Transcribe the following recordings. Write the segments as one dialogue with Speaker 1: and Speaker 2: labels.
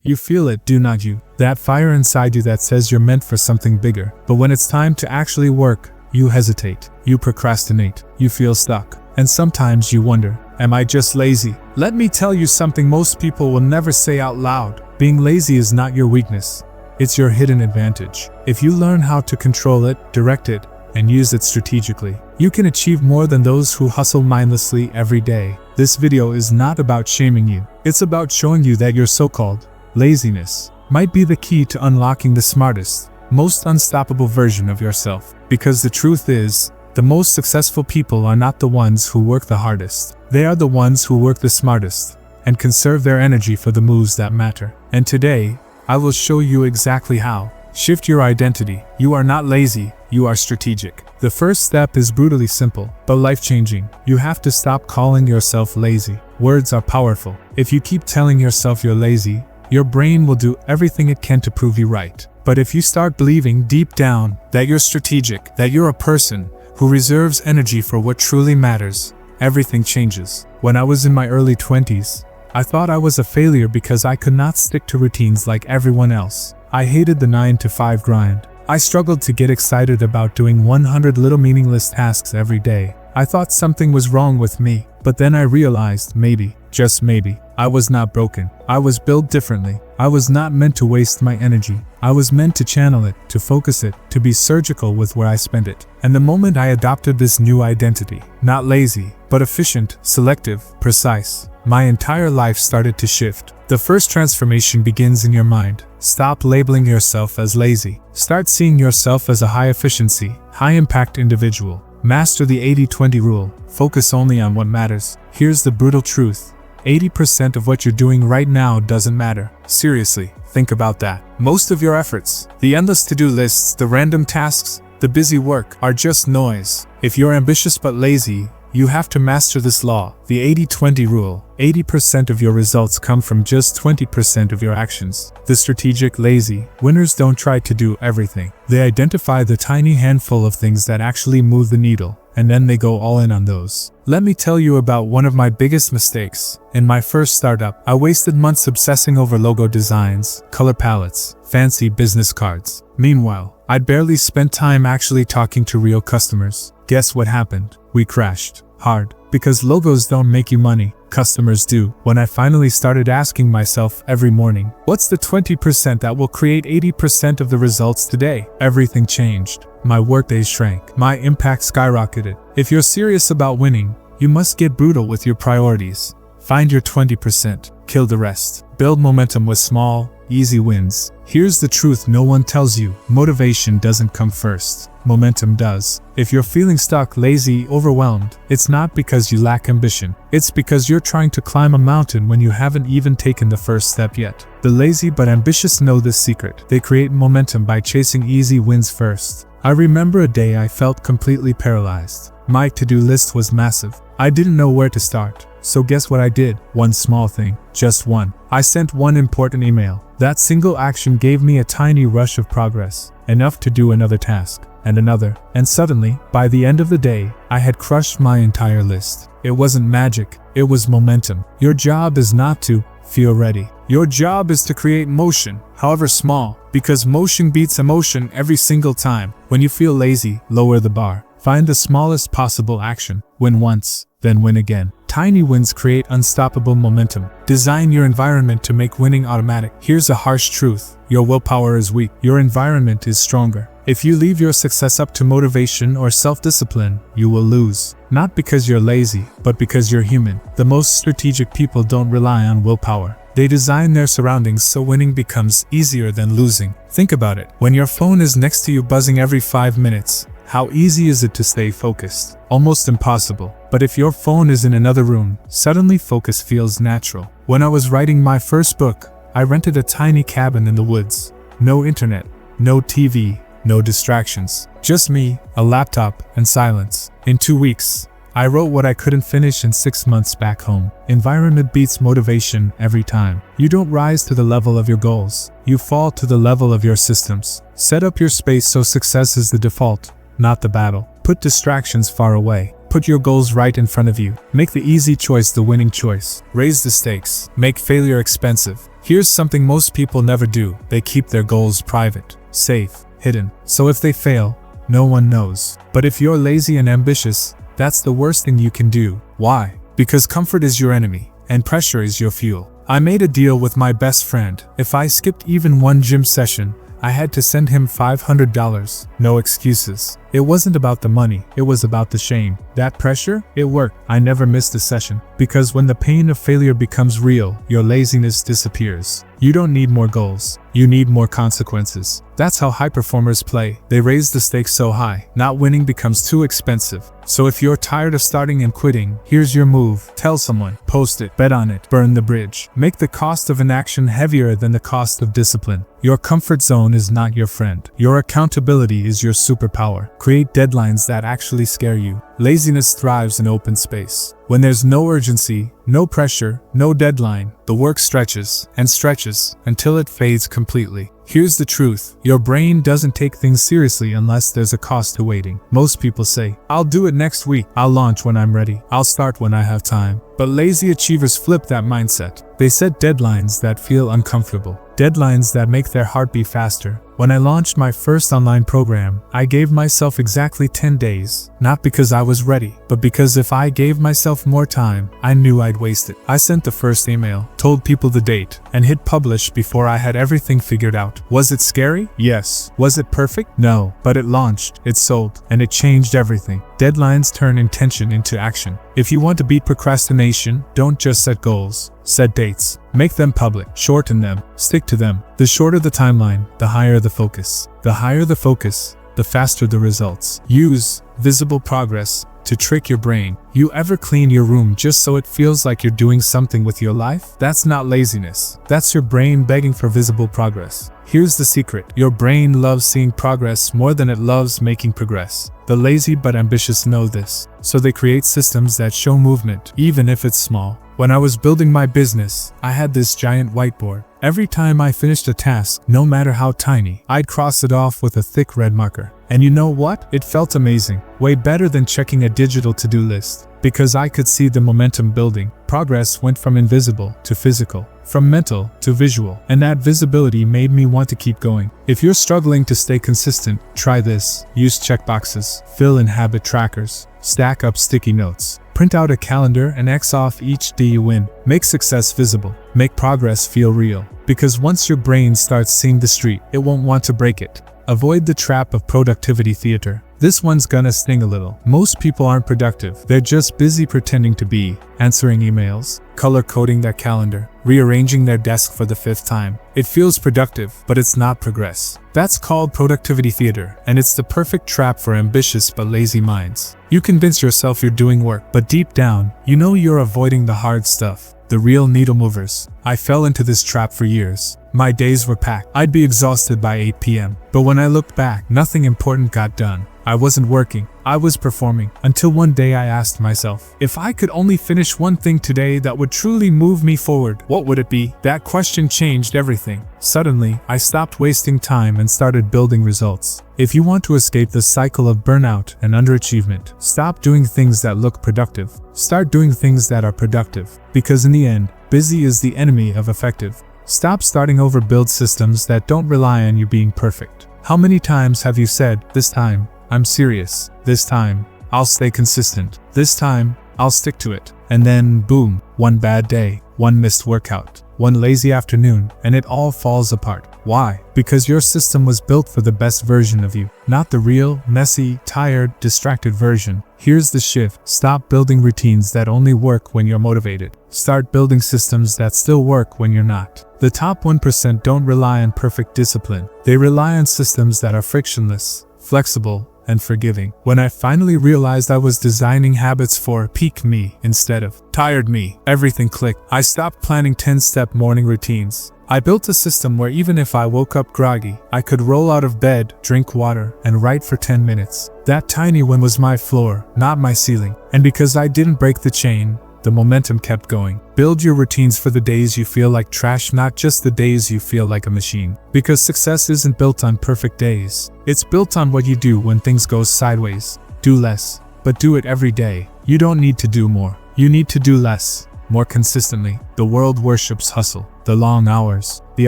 Speaker 1: You feel it, do not you? That fire inside you that says you're meant for something bigger. But when it's time to actually work, you hesitate, you procrastinate, you feel stuck. And sometimes you wonder, am I just lazy? Let me tell you something most people will never say out loud. Being lazy is not your weakness. It's your hidden advantage. If you learn how to control it, direct it, and use it strategically, you can achieve more than those who hustle mindlessly every day. This video is not about shaming you. It's about showing you that your so-called laziness might be the key to unlocking the smartest, most unstoppable version of yourself. Because the truth is, the most successful people are not the ones who work the hardest. They are the ones who work the smartest and conserve their energy for the moves that matter. And today, I will show you exactly how. Shift your identity. You are not lazy, you are strategic. The first step is brutally simple, but life-changing. You have to stop calling yourself lazy. Words are powerful. If you keep telling yourself you're lazy, your brain will do everything it can to prove you right. But if you start believing deep down that you're strategic, that you're a person who reserves energy for what truly matters, everything changes. When I was in my early 20s, I thought I was a failure because I could not stick to routines like everyone else. I hated the 9-to-5 grind. I struggled to get excited about doing 100 little meaningless tasks every day. I thought something was wrong with me, but then I realized maybe, just maybe, I was not broken. I was built differently. I was not meant to waste my energy. I was meant to channel it, to focus it, to be surgical with where I spend it. And the moment I adopted this new identity, not lazy, but efficient, selective, precise, my entire life started to shift. The first transformation begins in your mind. Stop labeling yourself as lazy. Start seeing yourself as a high-efficiency, high-impact individual. Master the 80-20 rule. Focus only on what matters. Here's the brutal truth. 80% of what you're doing right now doesn't matter. Seriously, think about that. Most of your efforts, the endless to-do lists, the random tasks, the busy work, are just noise. If you're ambitious but lazy, you have to master this law, the 80-20 rule. 80% of your results come from just 20% of your actions. The strategic lazy winners don't try to do everything. They identify the tiny handful of things that actually move the needle, and then they go all in on those. Let me tell you about one of my biggest mistakes. In my first startup, I wasted months obsessing over logo designs, color palettes, fancy business cards. Meanwhile, I'd barely spent time actually talking to real customers. Guess what happened? We crashed. Hard. Because logos don't make you money, customers do. When I finally started asking myself every morning, what's the 20% that will create 80% of the results today? Everything changed. My workdays shrank. My impact skyrocketed. If you're serious about winning, you must get brutal with your priorities. Find your 20%. Kill the rest. Build momentum with small, easy wins. Here's the truth no one tells you. Motivation doesn't come first. Momentum does. If you're feeling stuck, lazy, overwhelmed, it's not because you lack ambition. It's because you're trying to climb a mountain when you haven't even taken the first step yet. The lazy but ambitious know this secret. They create momentum by chasing easy wins first. I remember a day I felt completely paralyzed. My to-do list was massive. I didn't know where to start. So guess what I did? One small thing. Just one. I sent one important email. That single action gave me a tiny rush of progress. Enough to do another task. And another. And suddenly, by the end of the day, I had crushed my entire list. It wasn't magic. It was momentum. Your job is not to feel ready. Your job is to create motion, however small, because motion beats emotion every single time. When you feel lazy, lower the bar. Find the smallest possible action. Win once, then win again. Tiny wins create unstoppable momentum. Design your environment to make winning automatic. Here's a harsh truth. Your willpower is weak. Your environment is stronger. If you leave your success up to motivation or self-discipline, you will lose. Not because you're lazy, but because you're human. The most strategic people don't rely on willpower. They design their surroundings so winning becomes easier than losing. Think about it. When your phone is next to you buzzing every 5 minutes, how easy is it to stay focused? Almost impossible. But if your phone is in another room, suddenly focus feels natural. When I was writing my first book, I rented a tiny cabin in the woods. No internet, no TV, no distractions. Just me, a laptop, and silence. In 2 weeks, I wrote what I couldn't finish in 6 months back home. Environment beats motivation every time. You don't rise to the level of your goals. You fall to the level of your systems. Set up your space so success is the default, not the battle. Put distractions far away. Put your goals right in front of you. Make the easy choice the winning choice. Raise the stakes. Make failure expensive. Here's something most people never do. They keep their goals private, safe, hidden. So if they fail, no one knows. But if you're lazy and ambitious, that's the worst thing you can do. Why? Because comfort is your enemy, and pressure is your fuel. I made a deal with my best friend. If I skipped even one gym session, I had to send him $500. No excuses. It wasn't about the money, it was about the shame. That pressure? It worked. I never missed a session. Because when the pain of failure becomes real, your laziness disappears. You don't need more goals. You need more consequences. That's how high performers play. They raise the stakes so high. Not winning becomes too expensive. So if you're tired of starting and quitting, here's your move. Tell someone, post it, bet on it, burn the bridge. Make the cost of inaction heavier than the cost of discipline. Your comfort zone is not your friend. Your accountability is your superpower. Create deadlines that actually scare you. Laziness thrives in open space. When there's no urgency, no pressure, no deadline, the work stretches and stretches until it fades completely. Here's the truth. Your brain doesn't take things seriously unless there's a cost to waiting. Most people say, I'll do it next week. I'll launch when I'm ready. I'll start when I have time. But lazy achievers flip that mindset. They set deadlines that feel uncomfortable. Deadlines that make their heart beat faster. When I launched my first online program, I gave myself exactly 10 days. Not because I was ready, but because if I gave myself more time, I knew I'd waste it. I sent the first email, told people the date, and hit publish before I had everything figured out. Was it scary? Yes. Was it perfect? No. But it launched, it sold, and it changed everything. Deadlines turn intention into action. If you want to beat procrastination, don't just set goals. Set dates. Make them public. Shorten them. Stick to them. The shorter the timeline, the higher the focus. The higher the focus, the faster the results. Use visible progress to trick your brain. You ever clean your room just so it feels like you're doing something with your life? That's not laziness. That's your brain begging for visible progress. Here's the secret. Your brain loves seeing progress more than it loves making progress. The lazy but ambitious know this, so they create systems that show movement, even if it's small. When I was building my business, I had this giant whiteboard. Every time I finished a task, no matter how tiny, I'd cross it off with a thick red marker. And you know what? It felt amazing. Way better than checking a digital to-do list. Because I could see the momentum building. Progress went from invisible to physical, from mental to visual, and that visibility made me want to keep going. If you're struggling to stay consistent, try this. Use checkboxes, fill in habit trackers, stack up sticky notes. Print out a calendar and X off each day you win. Make success visible. Make progress feel real. Because once your brain starts seeing the street, it won't want to break it. Avoid the trap of productivity theater. This one's gonna sting a little. Most people aren't productive. They're just busy pretending to be. Answering emails, color-coding their calendar, rearranging their desk for the 5th time. It feels productive, but it's not progress. That's called productivity theater, and it's the perfect trap for ambitious but lazy minds. You convince yourself you're doing work, but deep down, you know you're avoiding the hard stuff. The real needle movers. I fell into this trap for years. My days were packed. I'd be exhausted by 8 p.m. But when I looked back, nothing important got done. I wasn't working. I was performing. Until one day I asked myself, if I could only finish one thing today that would truly move me forward, what would it be? That question changed everything. Suddenly, I stopped wasting time and started building results. If you want to escape the cycle of burnout and underachievement, stop doing things that look productive. Start doing things that are productive. Because in the end, busy is the enemy of effective. Stop starting over. Build systems that don't rely on you being perfect. How many times have you said, this time, I'm serious. This time, I'll stay consistent. This time, I'll stick to it. And then, boom, one bad day, one missed workout, one lazy afternoon, and it all falls apart. Why? Because your system was built for the best version of you, not the real, messy, tired, distracted version. Here's the shift. Stop building routines that only work when you're motivated. Start building systems that still work when you're not. The top 1% don't rely on perfect discipline. They rely on systems that are frictionless, flexible, and forgiving. When I finally realized I was designing habits for peak me instead of tired me, everything clicked. I stopped planning 10-step morning routines. I built a system where even if I woke up groggy, I could roll out of bed, drink water, and write for 10 minutes. That tiny win was my floor, not my ceiling. And because I didn't break the chain, the momentum kept going. Build your routines for the days you feel like trash, not just the days you feel like a machine. Because success isn't built on perfect days. It's built on what you do when things go sideways. Do less, but do it every day. You don't need to do more. You need to do less, more consistently. The world worships hustle, the long hours, the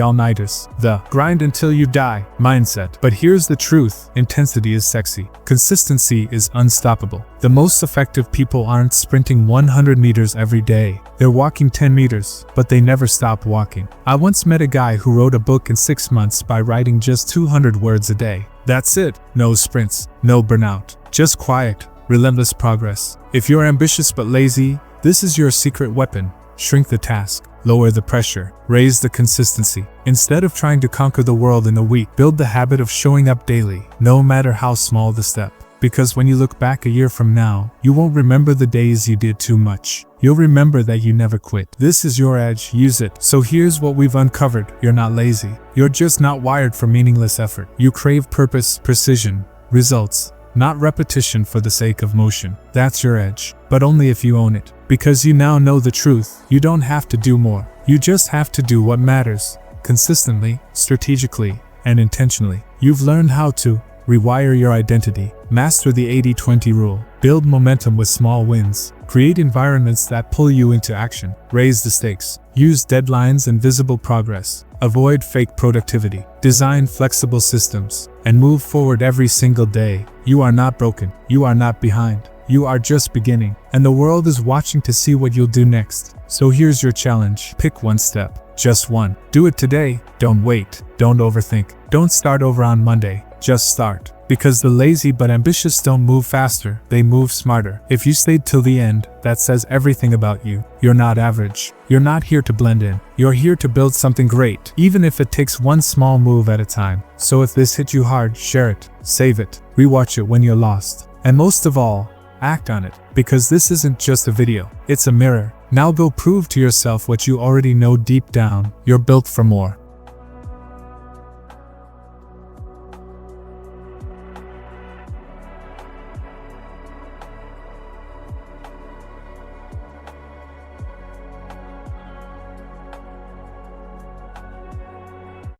Speaker 1: all-nighters, the grind until you die mindset. But here's the truth: intensity is sexy. Consistency is unstoppable. The most effective people aren't sprinting 100 meters every day. They're walking 10 meters, but they never stop walking. I once met a guy who wrote a book in 6 months by writing just 200 words a day. That's it. No sprints, no burnout, just quiet, relentless progress. If you're ambitious but lazy, this is your secret weapon. Shrink the task, lower the pressure, raise the consistency. Instead of trying to conquer the world in a week, build the habit of showing up daily, no matter how small the step. Because when you look back a year from now, you won't remember the days you did too much. You'll remember that you never quit. This is your edge, use it. So here's what we've uncovered: you're not lazy. You're just not wired for meaningless effort. You crave purpose, precision, results, not repetition for the sake of motion. That's your edge, but only if you own it. Because you now know the truth, you don't have to do more. You just have to do what matters, consistently, strategically, and intentionally. You've learned how to rewire your identity, master the 80-20 rule, build momentum with small wins, create environments that pull you into action, raise the stakes, use deadlines and visible progress, avoid fake productivity, design flexible systems, and move forward every single day. You are not broken. You are not behind. You are just beginning, and the world is watching to see what you'll do next. So here's your challenge. Pick one step, just one. Do it today. Don't wait. Don't overthink. Don't start over on Monday. Just start. Because the lazy but ambitious don't move faster, they move smarter. If you stayed till the end, that says everything about you. You're not average. You're not here to blend in. You're here to build something great, even if it takes one small move at a time. So if this hit you hard, share it, save it, rewatch it when you're lost. And most of all, act on it. Because this isn't just a video, it's a mirror. Now go prove to yourself what you already know deep down. You're built for more.